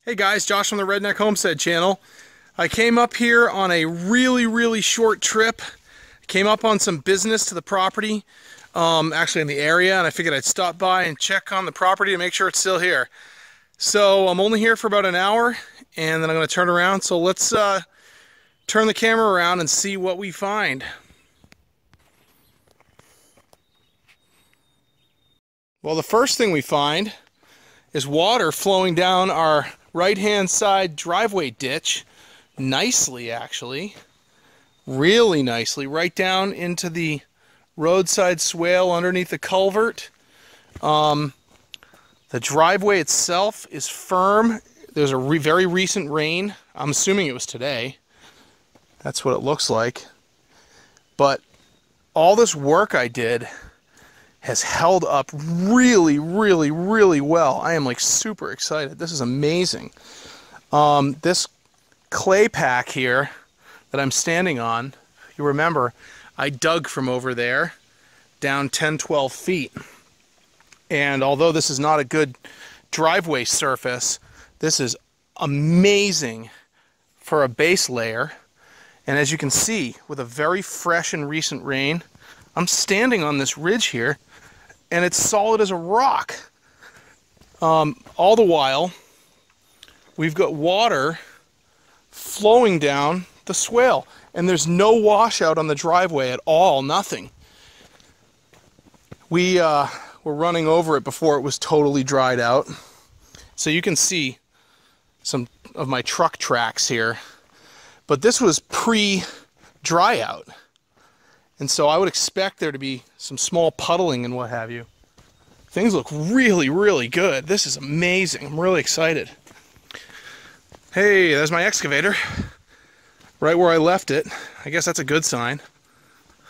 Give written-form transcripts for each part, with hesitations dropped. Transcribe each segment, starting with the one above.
Hey guys, Josh from the Redneck Homestead channel. I came up here on a really short trip. Came up on some business to the property, actually in the area, and I figured I'd stop by and check on the property to make sure it's still here. So I'm only here for about an hour, and then I'm going to turn around. So let's turn the camera around and see what we find. Well, the first thing we find is water flowing down our right-hand side driveway ditch, nicely actually, really nicely, right down into the roadside swale underneath the culvert. The driveway itself is firm. There's a very recent rain. I'm assuming it was today. That's what it looks like. But all this work I did has held up really well. I am like super excited. This is amazing. This clay pack here that I'm standing on, you remember, I dug from over there down 10-12 feet. And although this is not a good driveway surface, this is amazing for a base layer. And as you can see, with a very fresh and recent rain, I'm standing on this ridge here, and it's solid as a rock. All the while, we've got water flowing down the swale, and there's no washout on the driveway at all, nothing. We were running over it before it was totally dried out. So you can see some of my truck tracks here. But this was pre-dry out. And so I would expect there to be some small puddling and what have you. Things look really good. This is amazing. I'm really excited. Hey, there's my excavator. Right where I left it. I guess that's a good sign.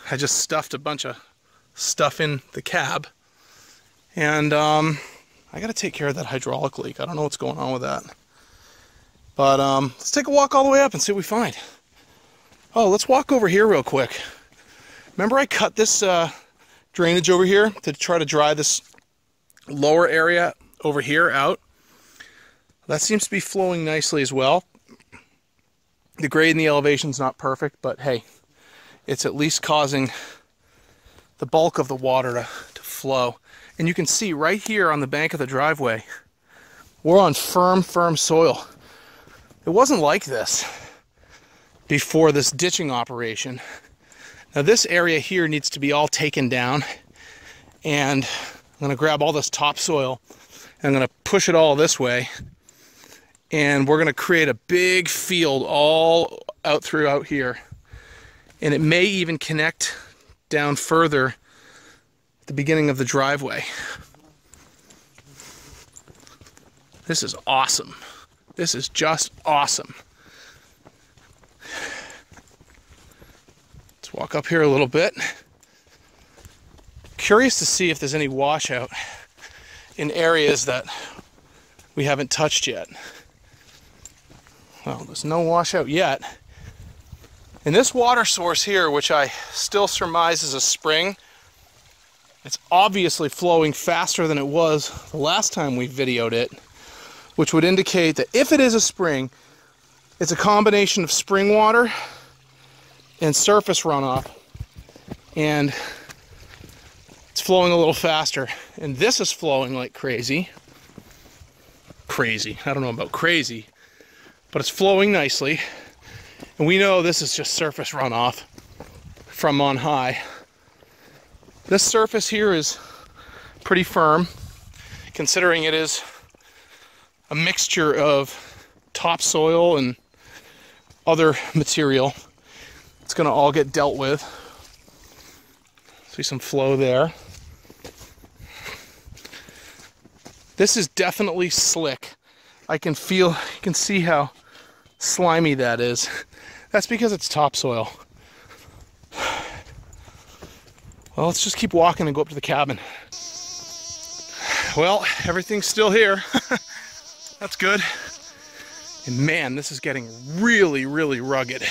I just stuffed a bunch of stuff in the cab. And I gotta take care of that hydraulic leak. I don't know what's going on with that. But let's take a walk all the way up and see what we find. Oh, let's walk over here real quick. Remember I cut this drainage over here to try to dry this lower area over here out? That seems to be flowing nicely as well. The grade and the elevation's not perfect, but hey, it's at least causing the bulk of the water to flow. And you can see right here on the bank of the driveway, we're on firm soil. It wasn't like this before this ditching operation. Now this area here needs to be all taken down, and I'm going to grab all this topsoil and I'm going to push it all this way, and we're going to create a big field all out throughout here, and it may even connect down further at the beginning of the driveway. This is awesome. This is just awesome. Walk up here a little bit. Curious to see if there's any washout in areas that we haven't touched yet. Well, there's no washout yet. And this water source here, which I still surmise is a spring, it's obviously flowing faster than it was the last time we videoed it, which would indicate that if it is a spring, it's a combination of spring water and surface runoff, and it's flowing a little faster. And this is flowing like crazy. I don't know about crazy, but it's flowing nicely. And we know this is just surface runoff from on high. This surface here is pretty firm, considering it is a mixture of topsoil and other material. It's going to all get dealt with. See some flow there. This is definitely slick. I can feel, you can see how slimy that is. That's because it's topsoil. Well, let's just keep walking and go up to the cabin. Well, everything's still here. That's good. And man, this is getting really rugged.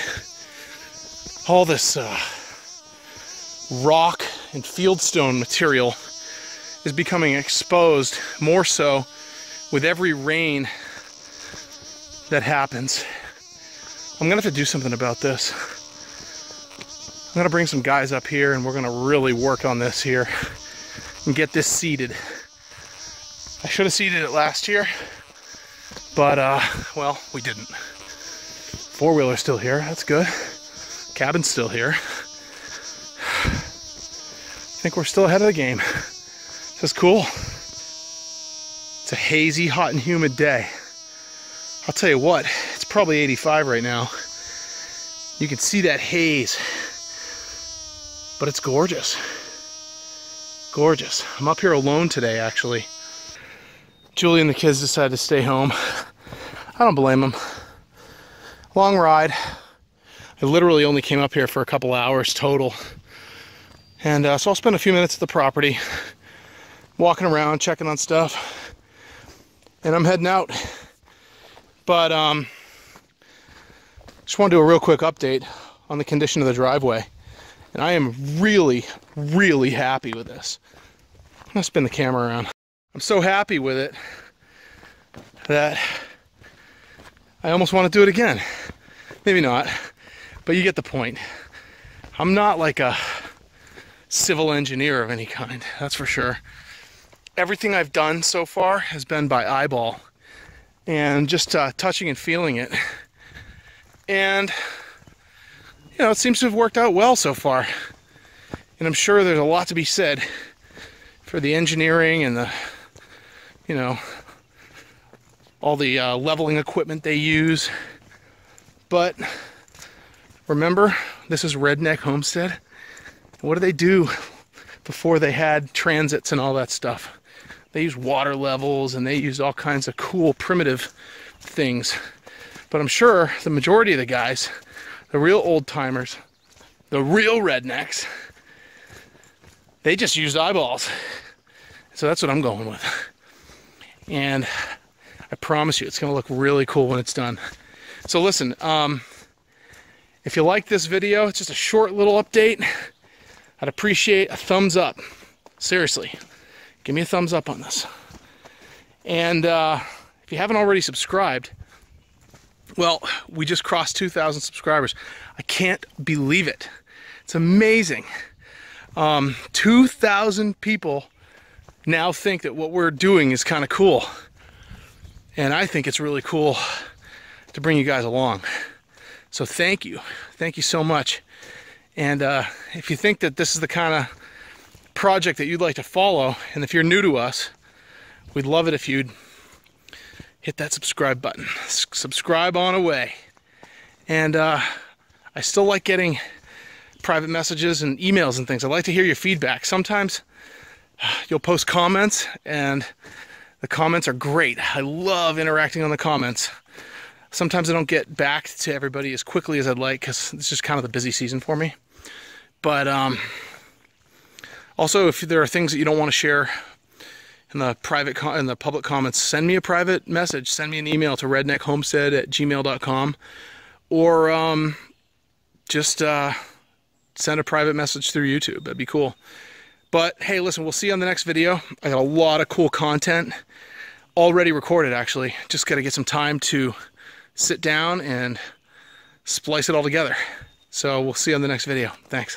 All this rock and fieldstone material is becoming exposed more so with every rain that happens. I'm gonna have to do something about this. I'm gonna bring some guys up here and we're gonna really work on this here and get this seeded. I should have seeded it last year, but well, we didn't. Four-wheeler's still here, that's good. Cabin's still here. I think we're still ahead of the game. This is cool. It's a hazy, hot and humid day. I'll tell you what, it's probably 85 right now. You can see that haze, but it's gorgeous. Gorgeous. I'm up here alone today, actually. Julie and the kids decided to stay home. I don't blame them. Long ride. I literally only came up here for a couple hours total. And so I'll spend a few minutes at the property, walking around, checking on stuff, and I'm heading out. But just want to do a real quick update on the condition of the driveway. And I am really, really happy with this. I'm gonna spin the camera around. I'm so happy with it that I almost want to do it again. Maybe not, but you get the point. I'm not like a civil engineer of any kind, that's for sure. Everything I've done so far has been by eyeball and just touching and feeling it. And you know, it seems to have worked out well so far. And I'm sure there's a lot to be said for the engineering and the, you know, all the leveling equipment they use. But remember, this is Redneck Homestead. What did they do before they had transits and all that stuff? They use water levels and they use all kinds of cool primitive things. But I'm sure the majority of the guys, the real old timers, the real rednecks, they just used eyeballs. So that's what I'm going with. And I promise you, it's gonna look really cool when it's done. So listen, if you like this video, it's just a short little update. I'd appreciate a thumbs up. Seriously, give me a thumbs up on this. And if you haven't already subscribed, well, we just crossed 2,000 subscribers. I can't believe it. It's amazing. 2,000 people now think that what we're doing is kind of cool. And I think it's really cool to bring you guys along. So thank you. Thank you so much. And if you think that this is the kind of project that you'd like to follow, and if you're new to us, we'd love it if you'd hit that subscribe button. Subscribe on away. And I still like getting private messages and emails and things. I'd like to hear your feedback. Sometimes you'll post comments and the comments are great. I love interacting on the comments. Sometimes I don't get back to everybody as quickly as I'd like because it's just kind of the busy season for me. But also, if there are things that you don't want to share in the public comments, send me a private message. Send me an email to redneckhomestead@gmail.com, or just send a private message through YouTube. That'd be cool. But hey, listen, we'll see you on the next video. I got a lot of cool content already recorded, actually. Just got to get some time to sit down and splice it all together. So we'll see you on the next video. Thanks.